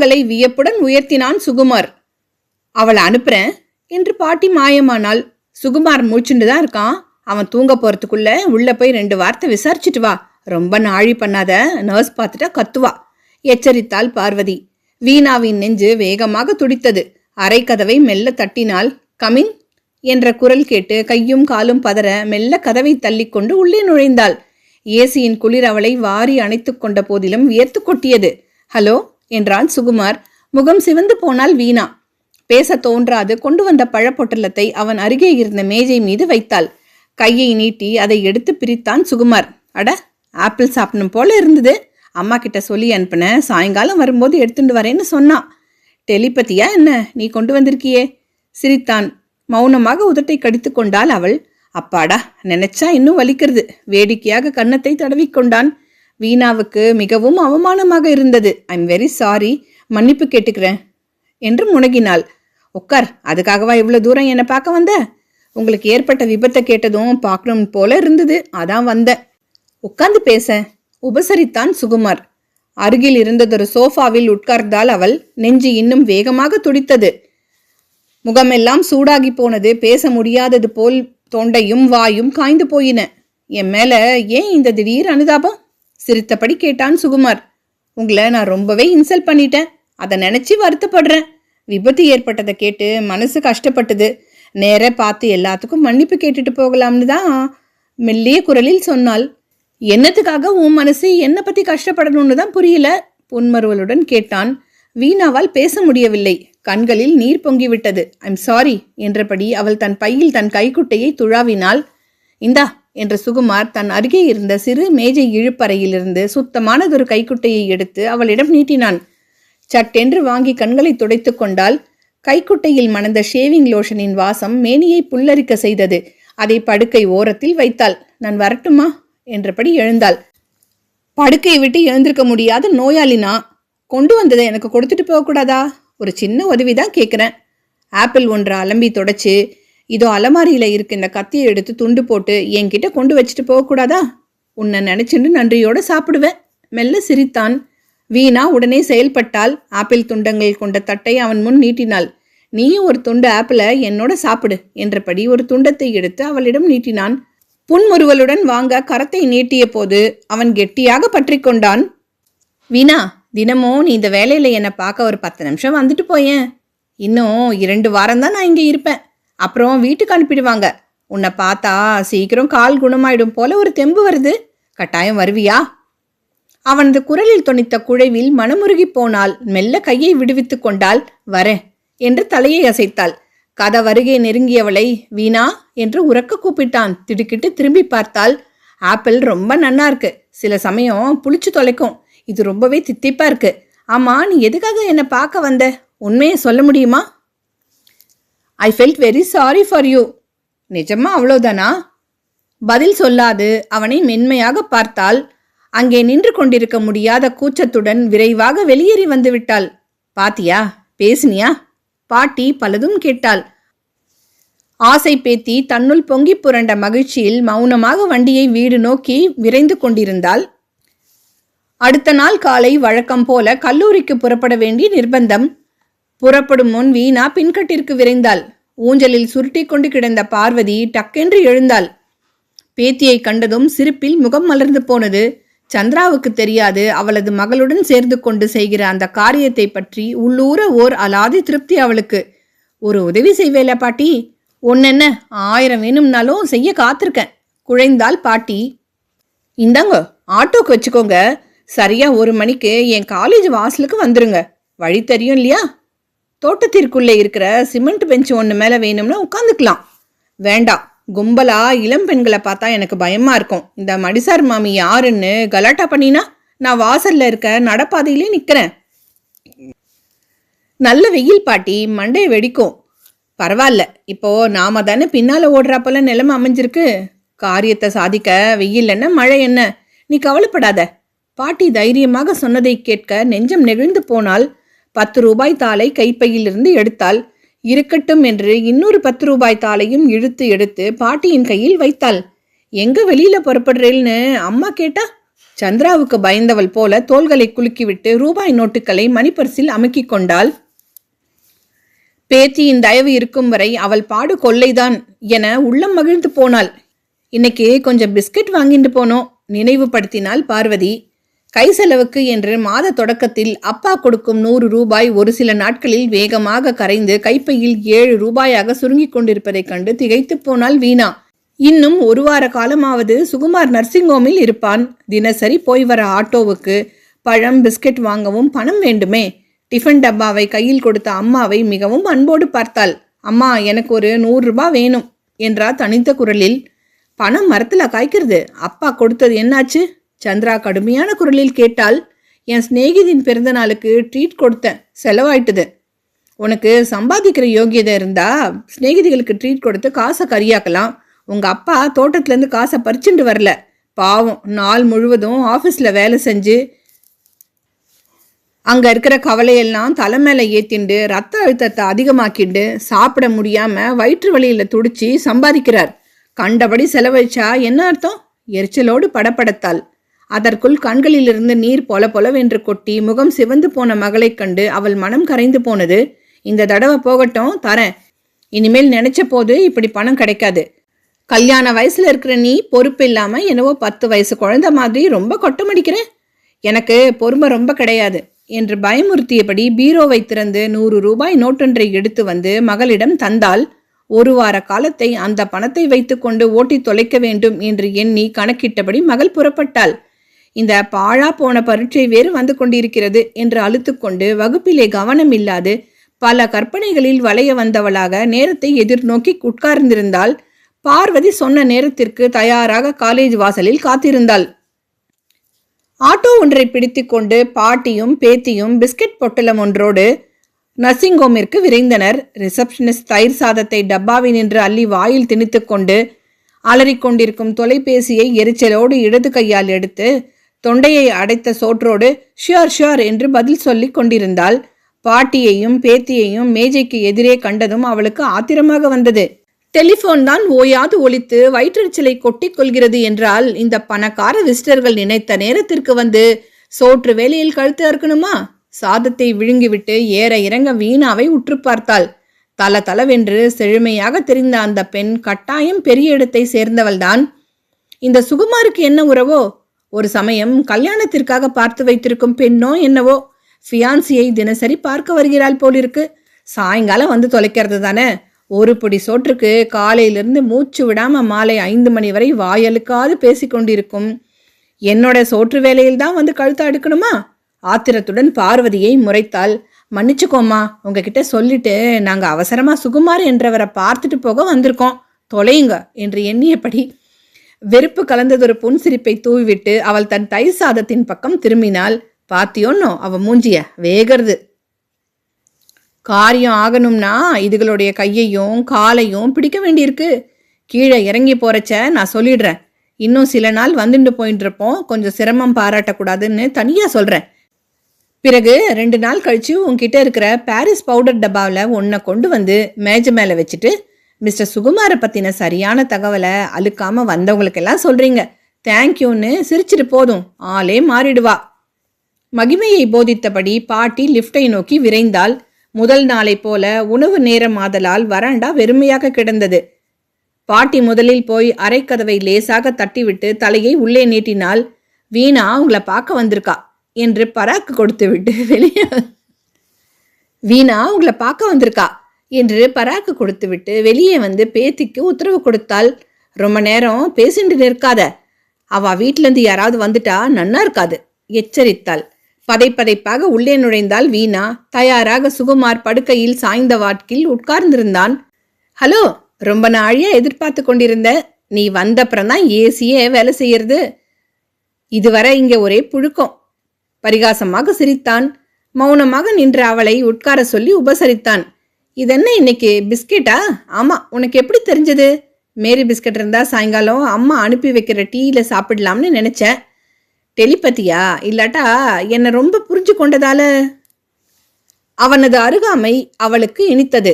கரங்களை வியப்புடன் உயர்த்தினான் சுகுமார். அவளை அனுப்புறேன் என்று பாட்டி மாயமானாள். சுகுமார் மூச்சுண்டு தான் இருக்கான். அவன் தூங்க போறதுக்குள்ள உள்ள போய் 2 வார்த்தை விசாரிச்சுட்டு வா. ரொம்ப நாழி பண்ணாத, நர்ஸ் பார்த்துட்டா கத்துவா எச்சரித்தாள் பார்வதி. வீணாவின் நெஞ்சு வேகமாக துடித்தது. அரை கதவை மெல்ல தட்டினாள். கமின் என்ற குரல் கேட்டு கையும் காலும் பதற மெல்ல கதவை தள்ளிக்கொண்டு உள்ளே நுழைந்தாள். ஏசியின் குளிர் அவளை வாரி அணைத்து கொண்ட போதிலும் வியர்த்து கொட்டியது. ஹலோ என்றான் சுகுமார். முகம் சிவந்து போனாள் வீணா. பேச தோன்றாது கொண்டு வந்த பழப்பொட்டலத்தை அவன் அருகே இருந்த மேஜை மீது வைத்தாள். கையை நீட்டி அதை எடுத்து பிரித்தான் சுகுமார். அட, ஆப்பிள் சாப்பிடணும் போல இருந்தது. அம்மா கிட்ட சொல்லி அனுப்பின, சாயங்காலம் வரும்போது எடுத்துட்டு வரேன்னு சொன்னான். டெலிபதியா என்ன, நீ கொண்டு வந்திருக்கியே? சிரித்தான். மௌனமாக உதட்டை கடித்து கொண்டாள் அவள். அப்பாடா, நினைச்சா இன்னும் வலிக்கிறது. வேடிக்கையாக கன்னத்தை தடவிக்கொண்டான். வீணாவுக்கு மிகவும் அவமானமாக இருந்தது. ஐம் வெரி சாரி, மன்னிப்பு கேட்டுக்கிறேன் என்று முனகினாள். உட்கார், அதுக்காகவா இவ்வளவு தூரம் என்னை பார்க்க வந்த? உங்களுக்கு ஏற்பட்ட விபத்தை கேட்டதும் பார்க்கணும் போல இருந்தது, அதான் வந்தேன். உட்கார்ந்து பேச உபசரித்தான் சுகுமார். அருகில் இருந்ததொரு சோஃபாவில் உட்கார்ந்தாள் அவள். நெஞ்சு இன்னும் வேகமாக துடித்தது. முகமெல்லாம் சூடாகி போனது. பேச முடியாதது போல் தொண்டையும் வாயும் காய்ந்து போயின. என் மேல ஏன் இந்த திடீர் அனுதாபம்? சிரித்தபடி கேட்டான் சுகுமார். உங்களை நான் ரொம்பவே இன்சல்ட் பண்ணிட்டேன், அதை நினைச்சு வருத்தப்படுறேன். விபத்து ஏற்பட்டதை கேட்டு மனசு கஷ்டப்பட்டது. நேர பார்த்து எல்லாத்துக்கும் மன்னிப்பு கேட்டுட்டு போகலாம்னு தான் மெல்லிய குரலில் சொன்னாள். என்னத்துக்காக உன் மனசு என்னை பத்தி கஷ்டப்படணும்னு தான் புரியல, புன்மருவலுடன் கேட்டான். வீணாவால் பேச முடியவில்லை. கண்களில் நீர் பொங்கிவிட்டது. ஐம் சாரி என்றபடி அவள் தன் பையில் தன் கைக்குட்டையை துழாவினாள். இந்தா என்ற சுகுமார் தன் அருகே இருந்த சிறு மேஜை இழுப்பறையிலிருந்து சுத்தமானதொரு கைக்குட்டையை எடுத்து அவளிடம் நீட்டினான். சட்டென்று வாங்கி கண்களை துடைத்து கொண்டாள். கைக்குட்டையில் மணந்த ஷேவிங் லோஷனின் வாசம் மேனியை புல்லரிக்க செய்தது. அதை படுக்கை ஓரத்தில் வைத்தாள். நான் வரட்டுமா என்றபடி எழுந்தாள். படுக்கையை விட்டு எழுந்திருக்க முடியாத நோயாளினா, கொண்டு வந்ததை எனக்கு கொடுத்துட்டு போகக்கூடாதா? ஒரு சின்ன உதவிதான் கேட்குறேன். ஆப்பிள் ஒன்றை அலம்பி தொடச்சு, இதோ அலமாரியில் இருக்கு இந்த கத்தியை எடுத்து துண்டு போட்டு என்கிட்ட கொண்டு வச்சுட்டு போகக்கூடாதா? உன்னை நினைச்சுட்டு நன்றியோடு சாப்பிடுவேன். மெல்ல சிரித்தான். வீணா உடனே செயல்பட்டால். ஆப்பிள் துண்டங்கள் கொண்ட தட்டை அவன் முன் நீட்டினாள். நீயும் ஒரு துண்டு ஆப்பிளை என்னோட சாப்பிடு என்றபடி ஒரு துண்டத்தை எடுத்து அவளிடம் நீட்டினான். புன்முறுவலுடன் வாங்க கரத்தை நீட்டிய போது அவன் கெட்டியாக பற்றி கொண்டான். வீணா, தினமும் நீ இந்த வேலையில என்னை பார்க்க ஒரு 10 நிமிஷம் வந்துட்டு போயேன். இன்னும் 2 வாரம்தான் நான் இங்கே இருப்பேன். அப்புறம் வீட்டுக்கு அனுப்பிடுவாங்க. உன்னை பார்த்தா சீக்கிரம் கால் குணமாயிடும் போல ஒரு தெம்பு வருது. கட்டாயம் வருவியா? அவனது குரலில் தொனித்த குழைவில் மனமுருகி போனாள். மெல்ல கையை விடுவித்து கொண்டாள். வரேன் என்று தலையை அசைத்தாள். கதவருகே நெருங்கியவளை வீணா என்று உரக்க கூப்பிட்டான். திடுக்கிட்டு திரும்பி பார்த்தாள். ஆப்பிள் ரொம்ப நன்னா இருக்கு. சில சமயம் புளிச்சு தொலைக்கும். இது ரொம்பவே தித்திப்பா இருக்கு. ஆமா, நீ எதுக்காக என்னை பார்க்க வந்த? உண்மையை சொல்ல முடியுமா? I felt very sorry for you. நிஜமா அவ்வளோதானா? பதில் சொல்லாது அவனை மென்மையாக பார்த்தாள். அங்கே நின்று கொண்டிருக்க முடியாத கூச்சத்துடன் விரைவாக வெளியேறி வந்து விட்டாள். பாத்தியா, பேசினியா? பாட்டி பலதும் கேட்டாள். ஆசை பேத்தி தன்னுள் பொங்கி புரண்ட மகிழ்ச்சியில் மௌனமாக வண்டியை வீடு நோக்கி விரைந்து கொண்டிருந்தாள். அடுத்த நாள் காலை வழக்கம் போல கல்லூரிக்கு புறப்பட வேண்டிய நிர்பந்தம். புறப்படும் முன் வீணா பின்கட்டிற்கு விரைந்தாள். ஊஞ்சலில் சுருட்டி கொண்டு கிடந்த பார்வதி டக்கென்று எழுந்தாள். பேத்தியை கண்டதும் சிரிப்பில் முகம் மலர்ந்து போனது. சந்திராவுக்கு தெரியாது அவளது மகளுடன் சேர்ந்து கொண்டு செய்கிற அந்த காரியத்தை பற்றி உள்ளூர ஓர் அலாதி திருப்தி அவளுக்கு. ஒரு உதவி செய்வேல பாட்டி? ஒன்னென்ன, 1000 வேணும்னாலும் செய்ய காத்திருக்கேன் குழைந்தாள் பாட்டி. இந்தாங்க, ஆட்டோக்கு வச்சுக்கோங்க. சரியா 1 மணிக்கு என் காலேஜ் வாசலுக்கு வந்துருங்க. வழி தெரியும் இல்லையா? தோட்டத்திற்குள்ளே இருக்கிற சிமெண்ட் பெஞ்ச் ஒன்று மேலே வேணும்னா உட்காந்துக்கலாம். வேண்டாம், கும்பலா இளம் பெண்களை பார்த்தா எனக்கு பயமா இருக்கும். இந்த மடிசார் மாமி யாருன்னு கலாட்டா பண்ணினா நான் வாசல்ல இருக்க நடப்பாதையிலே நிக்கிறேன். நல்ல வெயில் பாட்டி, மண்டை வெடிக்கும். பரவாயில்ல, இப்போ நாம தானே பின்னால ஓடுறாப்போல நிலைமை அமைஞ்சிருக்கு. காரியத்தை சாதிக்க வெயில் என்ன மழை என்ன, நீ கவலைப்படாத. பாட்டி தைரியமாக சொன்னதை கேட்க நெஞ்சம் நெகிழ்ந்து போனால். 10 ரூபாய் தாளை கைப்பையிலிருந்து எடுத்தாள். இருக்கட்டும் என்று இன்னொரு 10 ரூபாய் தாளையும் இழுத்து எடுத்து பாட்டியின் கையில் வைத்தாள். எங்க வெளியில புறப்படுறேன்னு அம்மா கேட்டா? சந்திராவுக்கு பயந்தவள் போல தோள்களை குலுக்கிவிட்டு ரூபாய் நோட்டுகளை மணிப்பர்சில் அமுக்கிக் கொண்டாள். பேத்தியின் தயவு இருக்கும் வரை அவள் பாடு கொள்ளைதான் என உள்ளம் மகிழ்ந்து போனாள். இன்னைக்கு கொஞ்சம் பிஸ்கட் வாங்கிட்டு போனோம், நினைவுபடுத்தினாள் பார்வதி. கை செலவுக்கு என்று மாத தொடக்கத்தில் அப்பா கொடுக்கும் 100 ரூபாய் ஒரு சில நாட்களில் வேகமாக கரைந்து கைப்பையில் 7 ரூபாயாக சுருங்கிக் கொண்டிருப்பதைக் கண்டு திகைத்து போனாள் வீணா. இன்னும் 1 வார காலமாவது சுகுமார் நர்சிங் ஹோமில் இருப்பான். தினசரி போய் வர ஆட்டோவுக்கு பழம் பிஸ்கட் வாங்கவும் பணம் வேண்டுமே. டிஃபன் டப்பாவை கையில் கொடுத்த அம்மாவை மிகவும் அன்போடு பார்த்தாள். அம்மா, எனக்கு ஒரு 100 ரூபாய் வேணும் என்றார் தனித்த குரலில். பணம் மரத்துல காய்க்கிறது, அப்பா கொடுத்தது என்னாச்சு? சந்திரா கடுமையான குரலில் கேட்டாள். என் சிநேகிதின் பிறந்த நாளுக்கு ட்ரீட் கொடுத்தேன், செலவாயிட்டுது. உனக்கு சம்பாதிக்கிற யோகியதை இருந்தா சிநேகிதிகளுக்கு ட்ரீட் கொடுத்து காசை கரியாக்கலாம். உங்க அப்பா தோட்டத்திலேருந்து காசை பறிச்சுட்டு வரல. பாவம், நாள் முழுவதும் ஆஃபீஸில் வேலை செஞ்சு அங்கே இருக்கிற கவலையெல்லாம் தலை மேலே ஏற்றிண்டு ரத்த அழுத்தத்தை அதிகமாக்கிண்டு சாப்பிட முடியாமல் வயிற்று வலியில் துடிச்சு சம்பாதிக்கிறார். கண்டபடி செலவழிச்சா என்ன அர்த்தம்? எரிச்சலோடு படப்படத்தாள். அதற்குள் கண்களிலிருந்து நீர் பொல பொலவென்று கொட்டி முகம் சிவந்து போன மகளைக் கண்டு அவள் மனம் கரைந்து போனது. இந்த தடவை போகட்டும், தரேன். இனிமேல் நினைச்ச போது இப்படி பணம் கிடைக்காது. கல்யாண வயசுல இருக்கிற நீ பொறுப்பு இல்லாம என்னவோ 10 வயசு குழந்தை மாதிரி ரொம்ப கொட்டமடிக்கிறேன். எனக்கு பொறுமை ரொம்ப கிடையாது என்று பயமுறுத்தியபடி பீரோவை திறந்து 100 ரூபாய் நோட்டொன்றை எடுத்து வந்து மகளிடம் தந்தாள். 1 வார காலத்தை அந்த பணத்தை வைத்துக்கொண்டு ஓட்டி தொலைக்க வேண்டும் என்று எண்ணி கணக்கிட்டபடி மகள் புறப்பட்டாள். இந்த பாழா போன பரீட்சை வேறு வந்து கொண்டிருக்கிறது என்று அழுத்துக்கொண்டு வகுப்பிலே கவனம் இல்லாது பல கற்பனைகளில் வளைய வந்தவளாக நேரத்தை எதிர்நோக்கி உட்கார்ந்திருந்தாள். பார்வதி சொன்ன நேரத்திற்கு தயாராக காலேஜ் வாசலில் காத்திருந்தாள். ஆட்டோ ஒன்றை பிடித்து கொண்டு பாட்டியும் பேத்தியும் பிஸ்கட் பொட்டலம் ஒன்றோடு நர்சிங் ஹோமிற்கு விரைந்தனர். ரிசப்ஷனிஸ்ட் தயிர் சாதத்தை டப்பாவில் நின்று அள்ளி வாயில் திணித்து கொண்டு அலறிக்கொண்டிருக்கும் தொலைபேசியை எரிச்சலோடு இடது கையால் எடுத்து தொண்டையை அடைத்த சோற்றோடு ஷியோர் ஷியோர் என்று பதில் சொல்லி கொண்டிருந்தாள். பாட்டியையும் பேத்தியையும் மேஜைக்கு எதிரே கண்டதும் அவளுக்கு ஆத்திரமாக வந்தது. டெலிஃபோன் தான் ஓயாது ஒலித்து வயிற்றெரிச்சலை கொட்டிக் கொள்கிறது என்றால் இந்த பணக்கார விசிட்டர்கள் நினைத்த நேரத்திற்கு வந்து சோற்று வேலையில் கழுத்து அறுக்கணுமா? சாதத்தை விழுங்கிவிட்டு ஏற இறங்க வீணாவை உற்று பார்த்தாள். தல தலவென்று செழுமையாக தெரிந்த அந்த பெண் கட்டாயம் பெரிய இடத்தை சேர்ந்தவள்தான். இந்த சுகுமாருக்கு என்ன உறவோ? ஒரு சமயம் கல்யாணத்திற்காக பார்த்து வைத்திருக்கும் பெண்ணோ என்னவோ. ஃபியான்சியை தினசரி பார்க்க வருகிறாள் போலிருக்கு. சாயங்காலம் வந்து தொலைக்கிறது தானே. ஒரு பிடி சோற்றுக்கு காலையிலிருந்து மூச்சு விடாம மாலை 5 மணி வரை வாயலுக்காது பேசிக்கொண்டிருக்கும் என்னோட சோற்று வேலையில்தான் வந்து கழுத்த அடுக்கணுமா? ஆத்திரத்துடன் பார்வதியை முறைத்தாள். மன்னிச்சுக்கோமா, உங்ககிட்ட சொல்லிட்டு நாங்க அவசரமா சுகுமார் என்றவரை பார்த்துட்டு போக வந்திருக்கோம், தொலையுங்க என்று எண்ணியபடி வெறுப்பு கலந்ததொரு புன்சிரிப்பை தூவிவிட்டு அவள் தன் தயிர் சாதத்தின் பக்கம் திரும்பினாள். பாத்தியோன்னோ அவ மூஞ்சிய வேகிறது. காரியம் ஆகணும்னா இதுகளுடைய கையையும் காலையும் பிடிக்க வேண்டியிருக்கு. கீழே இறங்கி போறச்ச நான் சொல்லிடுறேன். இன்னும் சில நாள் வந்துட்டு போயிட்டு இருப்போம், கொஞ்சம் சிரமம் பாராட்டக்கூடாதுன்னு தனியா சொல்றேன். பிறகு 2 நாள் கழிச்சு உன்கிட்ட இருக்கிற பாரிஸ் பவுடர் டப்பாவில் ஒன்றை கொண்டு வந்து மேஜை மேலே வச்சுட்டு மிஸ்டர் சுகுமாரை பற்றின சரியான தகவலை அழுக்காம வந்தவங்களுக்கெல்லாம் சொல்றீங்க, தேங்க்யூன்னு சிரிச்சிட்டு போதும் ஆளே மாறிடுவா. மகிமையை போதித்தபடி பாட்டி லிஃப்டை நோக்கி விரைந்தாள். முதல் நாளை போல உணவு நேரம் ஆதலால் வராண்டா வெறுமையாக கிடந்தது. பாட்டி முதலில் போய் அரைக்கதவை லேசாக தட்டிவிட்டு தலையை உள்ளே நீட்டினாள். வீணா உங்களை பார்க்க வந்திருக்கா என்று பராக்கு கொடுத்து விட்டு வெளியே வந்து பேத்திக்கு உத்தரவு கொடுத்தாள். ரொம்ப நேரம் பேசிட்டு நிற்காத, அவ வீட்டிலேருந்து யாராவது வந்துட்டா நன்னா இருக்காது எச்சரித்தாள். பதைப்பதைப்பாக உள்ளே நுழைந்தாள் வீணா. தயாராக சுகுமார் படுக்கையில் சாய்ந்த வாட்கில் உட்கார்ந்திருந்தான். ஹலோ, ரொம்ப நாழியா எதிர்பார்த்து கொண்டிருந்த. நீ வந்தப்புறம்தான் ஏசியே வேலை செய்யறது. இதுவரை இங்க ஒரே புழுக்கம். பரிகாசமாக சிரித்தான். மௌனமாக நின்ற அவளை உட்கார சொல்லி உபசரித்தான். இதென்ன இன்னைக்கு பிஸ்கெட்டா? ஆமா, உனக்கு எப்படி தெரிஞ்சது? மேரி பிஸ்கட் இருந்தா சாயங்காலம் அம்மா அனுப்பி வைக்கிற டீயில சாப்பிடலாம்னு நினைச்சேன். டெலிபதியா? இல்லாட்டா என்னை ரொம்ப புரிஞ்சு கொண்டதால? அவனது அருகாமை அவளுக்கு இனித்தது.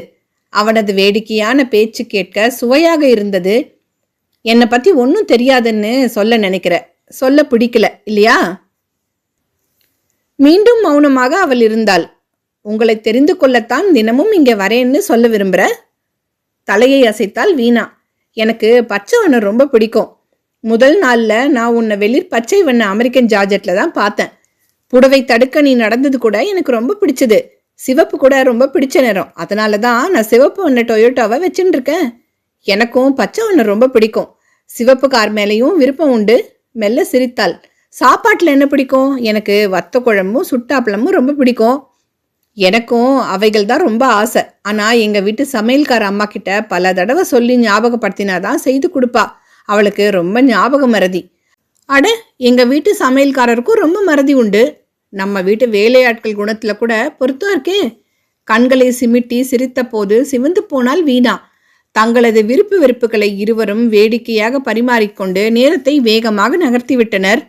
அவனது வேடிக்கையான பேச்சு கேட்க சுவையாக இருந்தது. என்னை பத்தி ஒன்றும் தெரியாதுன்னு சொல்ல நினைக்கிற, சொல்ல பிடிக்கல இல்லையா? மீண்டும் மௌனமாக அவள் இருந்தாள். உங்களை தெரிந்து கொள்ளத்தான் தினமும் இங்கே வரேன்னு சொல்ல விரும்புற? தலையை அசைத்தாள் வீணா. எனக்கு பச்சை வண்ணம் ரொம்ப பிடிக்கும். முதல் நாள்ல நான் உன்னை வெளிர் பச்சை வண்ண அமெரிக்கன் ஜார்ஜெட்ல தான் பார்த்தேன். புடவை தடுக்க நீ நடந்தது கூட எனக்கு ரொம்ப பிடிச்சது. சிவப்பு கூட ரொம்ப பிடிச்ச நேரம். அதனால தான் நான் சிவப்பு வண்ண டொயோட்டாவை வச்சுட்டு இருக்கேன். எனக்கும் பச்சை வண்ணம் ரொம்ப பிடிக்கும். சிவப்பு கார் மேலேயும் விருப்பம் உண்டு. மெல்ல சிரித்தாள். சாப்பாட்டில் என்ன பிடிக்கும்? எனக்கு வத்த குழம்பும் சுட்டாப்பளமும் ரொம்ப பிடிக்கும். எனக்கும் அவைகள் தான் ரொம்ப ஆசை. ஆனால் எங்கள் வீட்டு சமையல்கார அம்மா கிட்ட பல தடவை சொல்லி ஞாபகப்படுத்தினாதான் செய்து கொடுப்பா. அவளுக்கு ரொம்ப ஞாபக மறதி. அட, எங்கள் வீட்டு சமையல்காரருக்கும் ரொம்ப மறதி உண்டு. நம்ம வீட்டு வேலையாட்கள் குணத்தில் கூட பொருத்தம் இருக்கே. கண்களை சிமிட்டி சிரித்த போது சிவந்து போனால் வீணா. தங்களது விருப்பு வெறுப்புகளை இருவரும் வேடிக்கையாக பரிமாறிக்கொண்டு நேரத்தை வேகமாக நகர்த்திவிட்டனர்.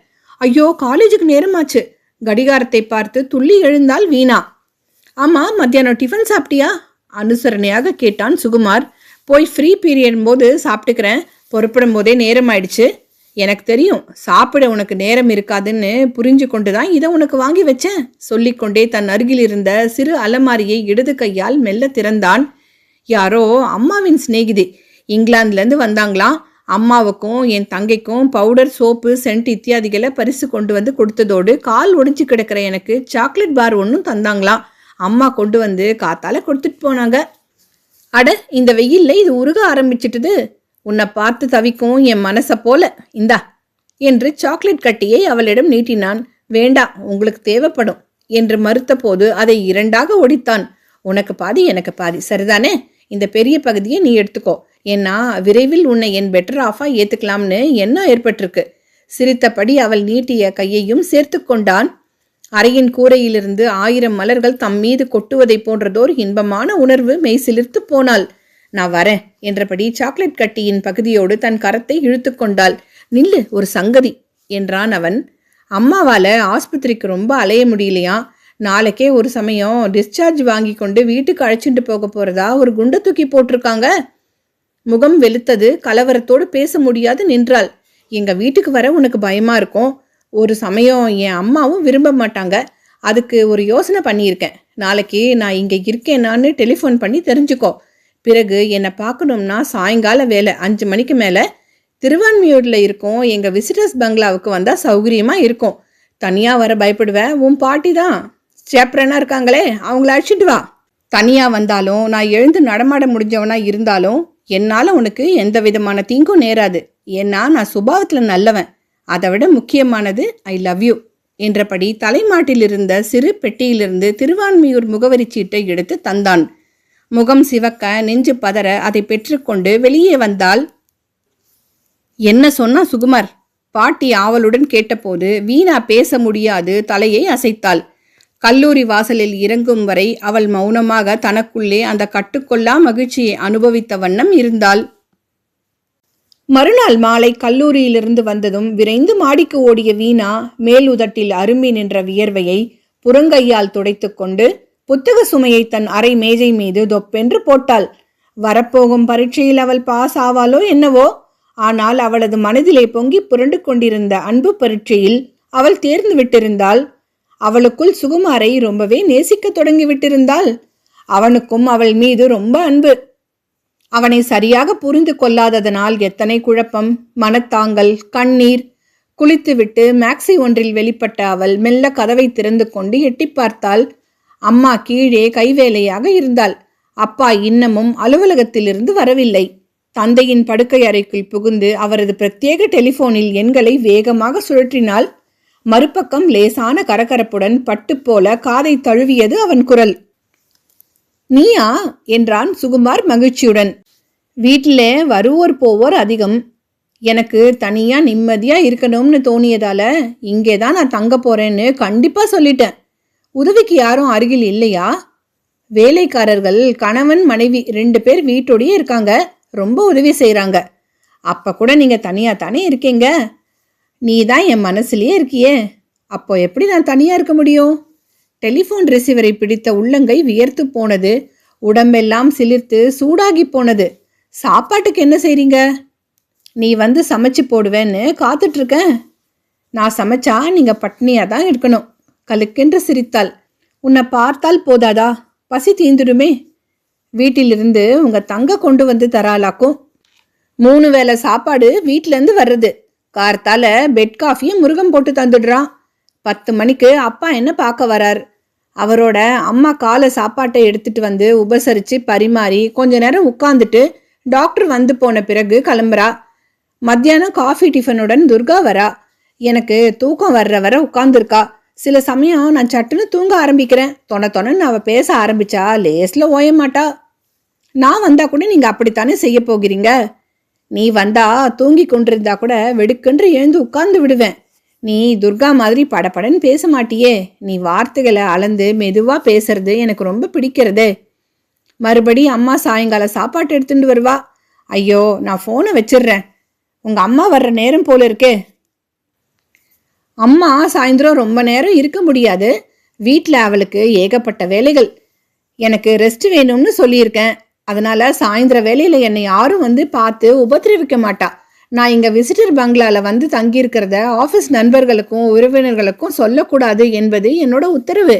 ஐயோ, காலேஜுக்கு நேரமாச்சு. கடிகாரத்தை பார்த்து துள்ளி எழுந்தாள் வீணா. ஆமா, மத்தியானம் டிஃபன் சாப்பிட்டியா? அனுசரணையாக கேட்டான் சுகுமார். போய் ஃப்ரீ பீரியட் போது சாப்பிட்டுக்கிறேன். பொறுப்படும் போதே நேரம் ஆயிடுச்சு. எனக்கு தெரியும் சாப்பிட உனக்கு நேரம் இருக்காதுன்னு புரிஞ்சு கொண்டுதான் இதை உனக்கு வாங்கி வச்சேன். சொல்லிக்கொண்டே தன் அருகில் இருந்த சிறு அலமாரியை இடது கையால் மெல்ல திறந்தான். யாரோ அம்மாவின் சிநேகிதி, இங்கிலாந்துலேருந்து வந்தாங்களாம். அம்மாவுக்கும் என் தங்கைக்கும் பவுடர், சோப்பு, சென்ட் இத்தியாதிகளை பரிசு கொண்டு வந்து கொடுத்ததோடு கால் ஒடிஞ்சு கிடக்கிற எனக்கு சாக்லேட் பார் ஒன்றும் தந்தாங்களாம். அம்மா கொண்டு வந்து காத்தால கொடுத்துட்டு போனாங்க. அட, இந்த வெயில்ல இது உருக ஆரம்பிச்சிட்டுது. உன்னை பார்த்து தவிக்கும் என் மனசை போல. இந்தா என்று சாக்லேட் கட்டியை அவளிடம் நீட்டினான். வேண்டாம், உங்களுக்கு தேவைப்படும் என்று மறுத்த போது அதை இரண்டாக ஒடித்தான். உனக்கு பாதி எனக்கு பாதி, சரிதானே? இந்த பெரிய பகுதியை நீ எடுத்துக்கோ. ஏன்னா விரைவில் உன்னை என் பெட்டர் ஆஃபா ஏத்துக்கலாம்னு எண்ணம் ஏற்பட்டிருக்கு. சிரித்தபடி அவள் நீட்டிய கையையும் சேர்த்து கொண்டான். அறையின் கூரையிலிருந்து 1000 மலர்கள் தம் மீது கொட்டுவதை போன்றதோர் இன்பமான உணர்வு மெய் சிலிர்த்து போனாள். நான் வரேன் என்றபடி சாக்லேட் கட்டியின் பகுதியோடு தன் கரத்தை இழுத்து கொண்டாள். நில்லு, ஒரு சங்கதி என்றான் அவன். அம்மாவால ஆஸ்பத்திரிக்கு ரொம்ப அலைய முடியலையா? நாளைக்கே ஒரு சமயம் டிஸ்சார்ஜ் வாங்கி கொண்டு வீட்டுக்கு அழைச்சிட்டு போக போறதா ஒரு குண்டை தூக்கி போட்டிருக்காங்க. முகம் வெளுத்தது. கலவரத்தோடு பேச முடியாது நின்றாள். எங்க வீட்டுக்கு வர உனக்கு பயமா இருக்கும். ஒரு சமயம் என் அம்மாவும் விரும்ப மாட்டாங்க. அதுக்கு ஒரு யோசனை பண்ணியிருக்கேன். நாளைக்கு நான் இங்கே இருக்கேனான்னு டெலிஃபோன் பண்ணி தெரிஞ்சுக்கோ. பிறகு என்னை பார்க்கணும்னா சாயங்கால வேலை 5 மணிக்கு மேலே திருவான்மியூரில் இருக்கும் எங்கள் விசிட்டர்ஸ் பங்களாவுக்கு வந்தால் சௌகரியமாக இருக்கும். தனியாக வர பயப்படுவேன். உன் பாட்டி தான் சேப்ரனாக இருக்காங்களே, அவங்கள அழைச்சிட்டு வா. தனியாக வந்தாலும் நான் எழுந்து நடமாட முடிஞ்சவனா இருந்தாலும் என்னால் உனக்கு எந்த விதமான தீங்கும் நேராது. ஏன்னா நான் சுபாவத்தில் நல்லவன். அதை விட முக்கியமானது ஐ லவ் யூ என்றபடி தலைமாட்டில் இருந்த சிறு பெட்டியிலிருந்து திருவான்மியூர் முகவரி சீட்டை எடுத்து தந்தான். முகம் சிவக்க நெஞ்சு பதற அதை பெற்றுக்கொண்டு வெளியே வந்தாள். என்ன சொன்னா சுகுமார்? பாட்டி ஆவலுடன் கேட்டபோது வீணா பேச முடியாது தலையை அசைத்தாள். கல்லூரி வாசலில் இறங்கும் வரை அவள் மௌனமாக தனக்குள்ளே அந்த கட்டுக்கொள்ளா மகிழ்ச்சியை அனுபவித்த வண்ணம் இருந்தாள். மறுநாள் மாலை கல்லூரியிலிருந்து வந்ததும் விரைந்து மாடிக்கு ஓடிய வீணா மேல் உதட்டில் அரும்பி நின்ற வியர்வையை புறங்கையால் துடைத்து கொண்டு புத்தக சுமையை தன் அறை மேஜை மீது தொப்பென்று போட்டாள். வரப்போகும் பரீட்சையில் அவள் பாஸ் ஆவாளோ என்னவோ. ஆனால் அவளது மனதிலே பொங்கி புரண்டு கொண்டிருந்த அன்பு பரீட்சையில் அவள் தேர்ந்து விட்டிருந்தாள். அவளுக்குள் சுகுமாரை ரொம்பவே நேசிக்க தொடங்கி விட்டிருந்தாள். அவனுக்கும் அவள் மீது ரொம்ப அன்பு. அவனை சரியாக புரிந்து கொள்ளாததனால் எத்தனை குழப்பம், மனத்தாங்கல், கண்ணீர். குளித்துவிட்டு மேக்ஸி ஒன்றில் வெளிப்பட்ட அவள் மெல்ல கதவை திறந்து கொண்டு எட்டி பார்த்தாள். அம்மா கீழே கைவேலையாக இருந்தாள். அப்பா இன்னமும் அலுவலகத்திலிருந்து வரவில்லை. தந்தையின் படுக்கை அறைக்குள் புகுந்து அவரது பிரத்யேக டெலிபோனில் எண்களை வேகமாக சுழற்றினாள். மறுபக்கம் லேசான கரகரப்புடன் பட்டு போல காதை தழுவியது அவன் குரல். நீயா என்றான் சுகுமார் மகிழ்ச்சியுடன். வீட்டில் வருவோர் போவோர் அதிகம். எனக்கு தனியா நிம்மதியா இருக்கணும்னு தோணியதால இங்கேதான் நான் தங்க போறேன்னு கண்டிப்பா சொல்லிட்டேன். உதவிக்கு யாரும் அருகில் இல்லையா? வேலைக்காரர்கள் கணவன் மனைவி 2 பேர் வீட்டோடயே இருக்காங்க. ரொம்ப உதவி செய்யறாங்க. அப்ப கூட நீங்க தனியா தானே இருக்கீங்க. நீ தான் என் மனசுலயே இருக்கியே. அப்போ எப்படி நான் தனியா இருக்க முடியும்? டெலிஃபோன் ரிசீவரை பிடித்த உள்ளங்கை வியர்த்து போனது. உடம்பெல்லாம் சிலிர்த்து சூடாகி போனது. சாப்பாட்டுக்கு என்ன செய்றீங்க? நீ வந்து சமைச்சு போடுவேன்னு காத்துட்ருக்கேன். நான் சமைச்சா நீங்கள் பட்னியாக தான் இருக்கணும். கலுக்கென்று சிரித்தாள். உன்னை பார்த்தால் போதாதா? பசி தீந்துடுமே. வீட்டிலிருந்து உங்கள் தங்க கொண்டு வந்து தராளாக்கும். 3 வேளை சாப்பாடு வீட்டிலேருந்து வர்றது. கார்த்தால பெட் காஃபியும் முருகன் போட்டு தந்துடுறான். 10 மணிக்கு அப்பா என்ன பார்க்க வரார். அவரோட அம்மா காலை சாப்பாட்டை எடுத்துட்டு வந்து உபசரித்து பரிமாறி கொஞ்ச நேரம் உட்காந்துட்டு டாக்டர் வந்து போன பிறகு கிளம்புறா. மத்தியானம் காஃபி டிஃபனுடன் துர்கா வரா. எனக்கு தூக்கம் வர்ற வர உட்காந்துருக்கா. சில சமயம் நான் சட்டுன்னு தூங்க ஆரம்பிக்கிறேன். தொணன்னு அவள் பேச ஆரம்பிச்சா லேஸில் ஓய மாட்டா. நான் வந்தா கூட நீங்கள் அப்படித்தானே செய்ய போகிறீங்க. நீ வந்தா தூங்கி கொண்டிருந்தா கூட வெடுக்கென்று எழுந்து உட்கார்ந்து விடுவேன். நீ துர்கா மாதிரி படப்படன்னு பேச மாட்டியே. நீ வார்த்தைகளை அளந்து மெதுவாக பேசுறது எனக்கு ரொம்ப பிடிக்கிறதே. மறுபடி அம்மா சாயங்கால சாப்பாட்டு எடுத்துட்டு வருவா. ஐயோ, நான் ஃபோனை வச்சிடுறேன். உங்கள் அம்மா வர்ற நேரம் போல இருக்கே. அம்மா சாயந்தரம் ரொம்ப நேரம் இருக்க முடியாது. வீட்டில் அவளுக்கு ஏகப்பட்ட வேலைகள். எனக்கு ரெஸ்ட் வேணும்னு சொல்லியிருக்கேன். அதனால சாயந்தர வேலையில் என்னை யாரும் வந்து பார்த்து உபத்திரவிக்க மாட்டா. நான் இங்கே விசிட்டர் பங்களாவில் வந்து தங்கியிருக்கிறத ஆஃபீஸ் நண்பர்களுக்கும் உறவினர்களுக்கும் சொல்லக்கூடாது என்பது என்னோட உத்தரவு.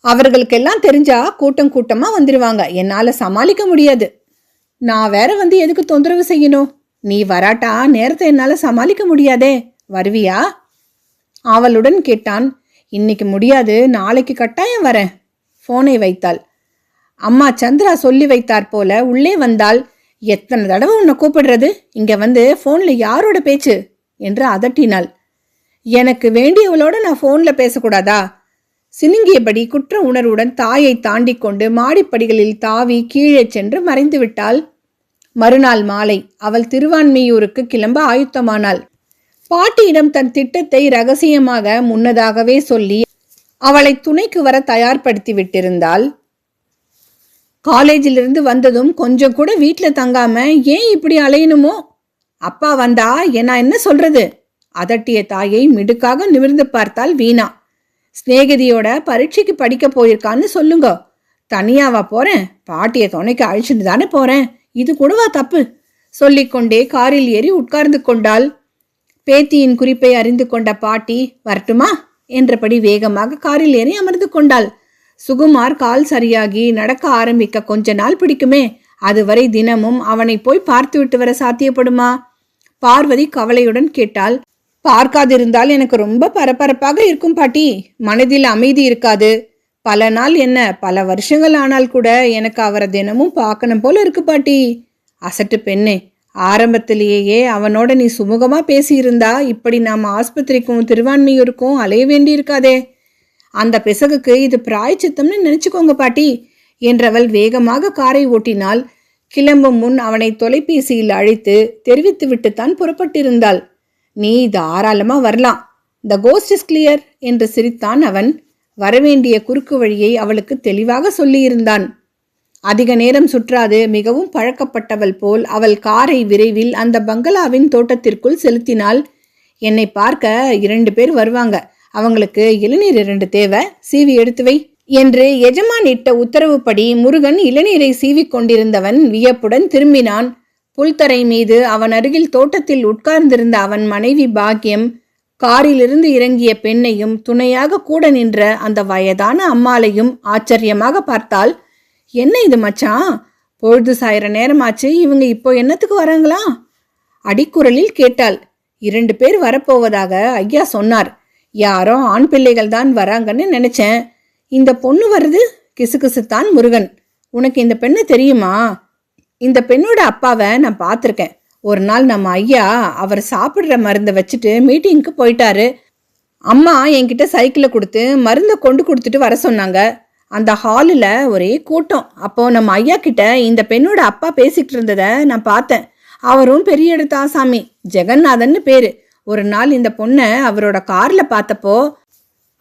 அவர்களுக்கெல்லாம் தெரிஞ்சா கூட்டம் கூட்டமாக வந்துடுவாங்க. என்னால் சமாளிக்க முடியாது. நான் வேற வந்து எதுக்கு தொந்தரவு செய்யணும்? நீ வராட்டா நேரத்தை என்னால் சமாளிக்க முடியாதே. வருவியா? அவளுடன் கேட்டான். இன்னைக்கு முடியாது, நாளைக்கு கட்டாயம் வரேன். ஃபோனை வைத்தாள். அம்மா சந்திரா சொல்லி வைத்தார் போல உள்ளே வந்தாள். எத்தனை தடவை உன்னை கூப்பிடுறது? இங்கே வந்து ஃபோனில் யாரோட பேச்சு என்று அதட்டினாள். எனக்கு வேண்டியவளோட நான் ஃபோனில் பேசக்கூடாதா? சினுங்கியபடி குற்ற உணர்வுடன் தாயை தாண்டி கொண்டு மாடிப்படிகளில் தாவி கீழே சென்று மறைந்து விட்டாள். மறுநாள் மாலை அவள் திருவான்மியூருக்கு கிளம்ப ஆயுத்தமானாள். பாட்டியிடம் தன் திட்டத்தை ரகசியமாக முன்னதாகவே சொல்லி அவளை துணைக்கு வர தயார்படுத்தி விட்டிருந்தாள். காலேஜிலிருந்து வந்ததும் கொஞ்சம் கூட வீட்டில் தங்காம ஏன் இப்படி அலையணுமோ? அப்பா வந்தா நான் என்ன சொல்றது? அதட்டிய தாயை மிடுக்காக நிமிர்ந்து பார்த்தாள் வீணா. ஸ்நேகிதியோட பரீட்சைக்கு படிக்க போயிருக்கான்னு சொல்லுங்க. தனியாவா போறேன்? பாட்டியை துணைக்கு அழிச்சுட்டு தானே போறேன். இது கூடவா தப்பு? சொல்லிக்கொண்டே காரில் ஏறி உட்கார்ந்து கொண்டாள். பேத்தியின் குறிப்பை அறிந்து கொண்ட பாட்டி வரட்டுமா என்றபடி வேகமாக காரில் ஏறி அமர்ந்து கொண்டாள். சுகுமார் கால் சரியாகி நடக்க ஆரம்பிக்க கொஞ்ச நாள் பிடிக்குமே. அதுவரை தினமும் அவனை போய் பார்த்துவிட்டு வர சாத்தியப்படுமா? பார்வதி கவலையுடன் கேட்டாள். பார்க்காதிருந்தால் எனக்கு ரொம்ப பரபரப்பாக இருக்கும் பாட்டி. மனதில் அமைதி இருக்காது. பல நாள் என்ன, பல வருஷங்கள் ஆனால் கூட எனக்கு அவரை தினமும் பார்க்கணும் போல இருக்கு பாட்டி. அசட்டு பெண்ணே, ஆரம்பத்திலேயே அவனோட நீ சுமூகமா பேசியிருந்தா இப்படி நாம் ஆஸ்பத்திரிக்கும் திருவான்மியூருக்கும் அலைய வேண்டி இருக்காதே. அந்த பிசகுக்கு இது பிராய்ச்சித்தம்னு நினைச்சுக்கோங்க பாட்டி என்றவள் வேகமாக காரை ஓட்டினாள். கிளம்பும் முன் அவனை தொலைபேசியில் அழைத்து தெரிவித்து விட்டுத்தான் புறப்பட்டிருந்தாள். நீ தாராளமா வரலாம். த கோஸ்ட் இஸ் கிளியர் என்று சிரித்தான் அவன். வரவேண்டிய குறுக்கு வழியை அவளுக்கு தெளிவாக சொல்லியிருந்தான். அதிக நேரம் சுற்றாது மிகவும் பழக்கப்பட்டவள் போல் அவள் காரை விரைவில் அந்த பங்களாவின் தோட்டத்திற்குள் செலுத்தினாள். என்னை பார்க்க 2 பேர் வருவாங்க. அவங்களுக்கு இளநீர் 2 தேவை, சீவி எடுத்து வை என்று எஜமான் இட்ட உத்தரவுப்படி முருகன் இளநீரை சீவிக் கொண்டிருந்தவன் வியப்புடன் திரும்பினான். புல்தரை மீது அவன் அருகில் தோட்டத்தில் உட்கார்ந்திருந்த அவன் மனைவி பாக்கியம், காரிலிருந்து இறங்கிய பெண்ணையும் துணையாக கூட நின்ற அந்த வயதான அம்மாளையும் ஆச்சரியமாக பார்த்தாள். என்ன இது மச்சான், பொழுது சாயிற நேரமாச்சு, இவங்க இப்போ என்னத்துக்கு வராங்களா? அடிக்குரலில் கேட்டாள். 2 பேர் வரப்போவதாக ஐயா சொன்னார். யாரோ ஆண் பிள்ளைகள் தான் வராங்கன்னு நினைச்சேன். இந்த பொண்ணு வருது, கிசுகிசுத்தான் முருகன். உனக்கு இந்த பெண்ணு தெரியுமா? இந்த பெண்ணோட அப்பாவை நான் பார்த்துருக்கேன். ஒரு நாள் நம்ம ஐயா அவர் சாப்பிட்ற மருந்தை வச்சுட்டு மீட்டிங்க்கு போயிட்டாரு. அம்மா என்கிட்ட சைக்கிளை கொடுத்து மருந்தை கொண்டு கொடுத்துட்டு வர சொன்னாங்க. அந்த ஹாலில் ஒரே கூட்டம். அப்போ நம்ம ஐயா கிட்ட இந்த பெண்ணோட அப்பா பேசிக்கிட்டு இருந்ததை நான் பார்த்தேன். அவரும் பெரிய இடத்து ஆசாமி, ஜெகநாதன்னு பேரு. ஒரு நாள் இந்த பொண்ணை அவரோட கார்ல பார்த்தப்போ,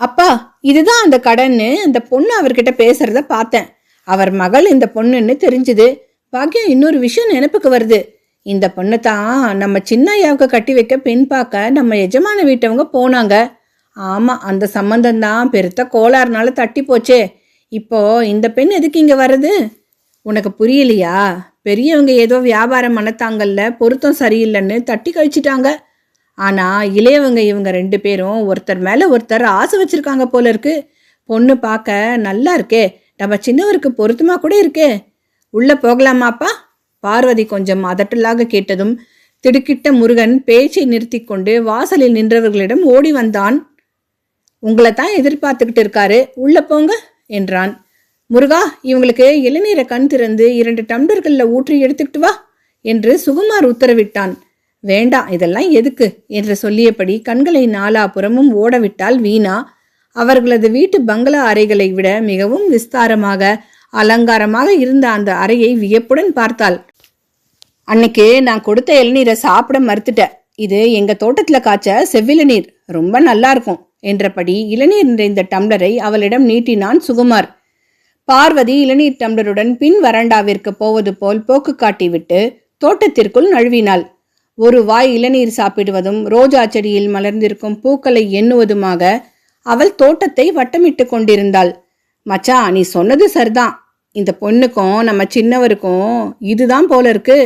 அப்பா இதுதான் அந்த கடைன்னு அந்த பொண்ணு அவர்கிட்ட பேசுறத பார்த்தேன். அவர் மகள் இந்த பொண்ணுன்னு தெரிஞ்சுது. பாக்கியம், இன்னொரு விஷயம் நினைப்புக்கு வருது. இந்த பொண்ணு தான் நம்ம சின்ன ஐயாவுக்கு கட்டி வைக்க பெண் பார்க்க நம்ம எஜமான வீட்டவங்க போனாங்க. ஆமா, அந்த சம்பந்தம் தான் பெருத்த கோளாறுனால தட்டி போச்சே. இப்போ இந்த பெண் எதுக்கு இங்க வருது? உனக்கு புரியலையா? பெரியவங்க ஏதோ வியாபார மனத்தாங்கல்ல பொருத்தம் சரியில்லைன்னு தட்டி கழிச்சிட்டாங்க. ஆனா இளையவங்க இவங்க 2 பேரும் ஒருத்தர் மேல ஒருத்தர் ஆசை வச்சிருக்காங்க போல இருக்கு. பொண்ணு பார்க்க நல்லா இருக்கே, நம்ம சின்னவருக்கு பொருத்தமா கூட இருக்கே. உள்ள போகலாமாப்பா? பார்வதி கொஞ்சம் அதட்டலாக கேட்டதும் திடுக்கிட்ட முருகன் பேச்சை நிறுத்தி கொண்டு வாசலில் நின்றவர்களிடம் ஓடி வந்தான். உங்களை தான் எதிர்பார்த்துக்கிட்டு இருக்காரு, உள்ள போங்க என்றான். முருகா, இவங்களுக்கு இளநீரை கண் திறந்து 2 டம்ளர்களில் ஊற்றி எடுத்துக்கிட்டு வா என்று சுகுமார் உத்தரவிட்டான். வேண்டாம், இதெல்லாம் எதுக்கு என்று சொல்லியபடி கண்களை நாலாபுறமும் ஓடவிட்டாள் வீணா. அவர்களது வீட்டு பங்களா அறைகளை விட மிகவும் விஸ்தாரமாக அலங்காரமாக இருந்த அந்த அறையை வியப்புடன் பார்த்தாள். அன்னைக்கு நான் கொடுத்த இளநீரை சாப்பிட மறுத்துட்டேன். இது எங்க தோட்டத்துல காய்ச்ச செவ்விளநீர், ரொம்ப நல்லா இருக்கும் என்றபடி இளநீர் நிறைந்த டம்ளரை அவளிடம் நீட்டினான் சுகுமார். பார்வதி இளநீர் டம்ளருடன் பின் வராண்டாவிற்கு போவது போல் போக்கு காட்டிவிட்டு தோட்டத்திற்குள் நழுவினாள். ஒரு வாய் இளநீர் சாப்பிடுவதும் ரோஜா செடியில் மலர்ந்திருக்கும் பூக்களை எண்ணுவதுமாக அவள் தோட்டத்தை வட்டமிட்டு கொண்டிருந்தாள். மச்சான், நீ சொன்னது சரிதான். இந்த பொண்ணுக்கும் நம்ம சின்னவருக்கும் இதுதான் போல இருக்கு.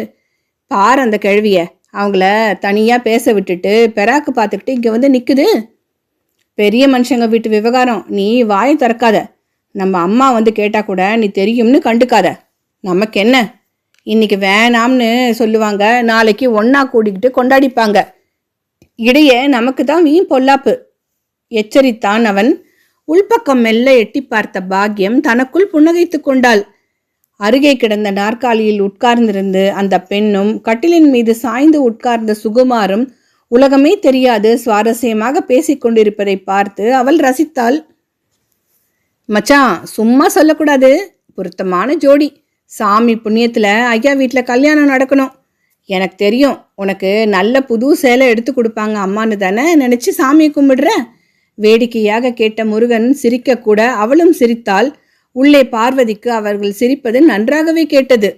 பார் அந்த கிழவிய, அவங்கள தனியா பேச விட்டுட்டு பெராக்கு பார்த்துக்கிட்டு இங்க வந்து நிக்குது. பெரிய மனுஷங்க வீட்டு விவகாரம், நீ வாயை திறக்காத. நம்ம அம்மா வந்து கேட்டா கூட நீ தெரியும்னு கண்டுக்காத. நமக்கு என்ன, இன்னைக்கு வேணாம்னு சொல்லுவாங்க, நாளைக்கு ஒன்னா கூடிக்கிட்டு கொண்டாடிப்பாங்க. இடையே நமக்கு தான் வீண் பொல்லாப்பு எச்சரித்தான் அவன். உள்பக்கம் மெல்ல எட்டி பார்த்த பாக்யம் தனக்குள் புன்னகைத்து கொண்டாள். அருகே கிடந்த நாற்காலியில் உட்கார்ந்திருந்து அந்த பெண்ணும் கட்டிலின் மீது சாய்ந்து உட்கார்ந்த சுகுமாரும் உலகமே தெரியாது சுவாரஸ்யமாக பேசிக்கொண்டிருப்பதை பார்த்து அவள் ரசித்தாள். மச்சான், சும்மா சொல்லக்கூடாது, பொருத்தமான ஜோடி. சாமி புண்ணியத்துல ஐயா வீட்டில் கல்யாணம் நடக்கணும். எனக்கு தெரியும், உனக்கு நல்ல புது சேலை எடுத்து கொடுப்பாங்க அம்மான்னு தானே நினைச்சு சாமியை கும்பிடுற. வேடிக்கையாக கேட்ட முருகன் சிரிக்க கூட அவளும் சிரித்தாள். உள்ளே பார்வதிக்கு அவர்கள் சிரிப்பது நன்றாகவே கேட்டது.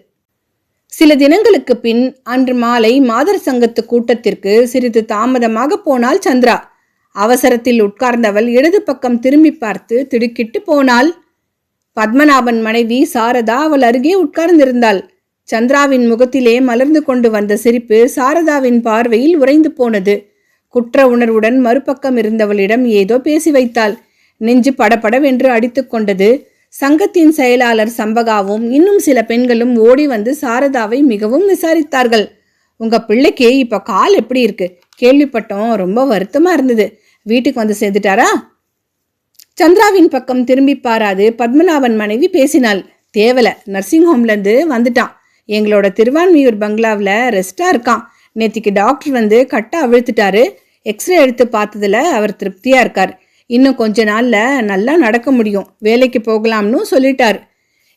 சில தினங்களுக்கு பின் அன்று மாலை மாதர் சங்கத்து கூட்டத்திற்கு சிறிது தாமதமாக போனாள் சந்திரா. அவசரத்தில் உட்கார்ந்தவள் இடது பக்கம் திரும்பி பார்த்து திடுக்கிட்டு போனாள். பத்மநாபன் மனைவி சாரதா அவள் அருகே உட்கார்ந்திருந்தாள். சந்திராவின் முகத்திலே மலர்ந்து கொண்டு வந்த சிரிப்பு சாரதாவின் பார்வையில் உறைந்து போனது. குற்ற உணர்வுடன் மறுபக்கம் இருந்தவளிடம் ஏதோ பேசி வைத்தாள். நெஞ்சு படபடவென்று அடித்து கொண்டது. சங்கத்தின் செயலாளர் சம்பகாவும் இன்னும் சில பெண்களும் ஓடி வந்து சாரதாவை மிகவும் விசாரித்தார்கள். உங்க பிள்ளைக்கு இப்ப கால் எப்படி இருக்கு? கேள்விப்பட்டோம், ரொம்ப வருத்தமா இருந்தது. வீட்டுக்கு வந்து சேர்ந்துட்டாரா? சந்திராவின் பக்கம் திரும்பி பாராது பத்மநாபன் மனைவி பேசினாள். தேவல, நர்சிங் ஹோம்ல இருந்து வந்துட்டான். எங்களோட திருவான்மியூர் பங்களாவில் ரெஸ்டா இருக்கான். நேத்திக்கு டாக்டர் வந்து கட்டை அவிழ்த்துட்டாரு. எக்ஸ்ரே எடுத்து பார்த்ததுல அவர் திருப்தியா இருக்கார். இன்னும் கொஞ்ச நாள்ல நல்லா நடக்க முடியும், வேலைக்கு போகலாம்னு சொல்லிட்டார்.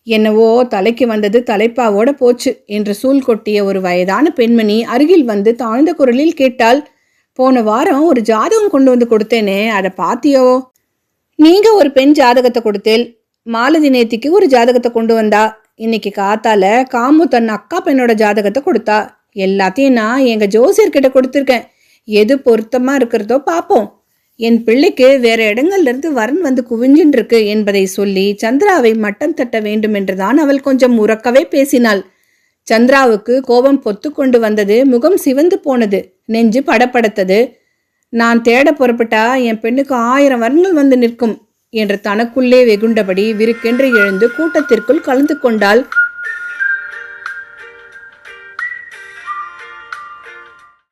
என்னவோ தலைக்கு வந்தது தலைப்பாவோட போச்சு என்று சூழ் கொட்டிய ஒரு வயதான பெண்மணி அருகில் வந்து தாழ்ந்த குரலில் கேட்டாள். போன வாரம் ஒரு ஜாதகம் கொண்டு வந்து கொடுத்தேனே, அதை பாத்தியோ? நீங்க ஒரு பெண் ஜாதகத்தை கொடுத்தேல், மாலதி நேத்திக்கு ஒரு ஜாதகத்தை கொண்டு வந்தா. இன்னைக்கு காத்தால காமு தன் அக்கா பெண்ணோட ஜாதகத்தை கொடுத்தா. எல்லாத்தையும் நான் எங்க ஜோசியர்கிட்ட கொடுத்துருக்கேன். எது பொருத்தமா இருக்கிறதோ பாப்போம். என் பிள்ளைக்கு வேற இடங்கள்ல இருந்து வரன் வந்து குவிஞ்சின்னு இருக்கு என்பதை சொல்லி சந்திராவை மட்டம் தட்ட வேண்டும் என்றுதான் அவள் கொஞ்சம் உறக்கவே பேசினாள். சந்திராவுக்கு கோபம் பொத்து கொண்டு வந்தது. முகம் சிவந்து போனது. நெஞ்சு படபடத்தது. நான் தேட புறப்பட்டா என் பெண்ணுக்கு 1000 வரன்கள் வந்து நிற்கும் என்று தனக்குள்ளே வெகுண்டபடி விருக்கென்று எழுந்து கூட்டத்திற்குள் கலந்து கொண்டாள்.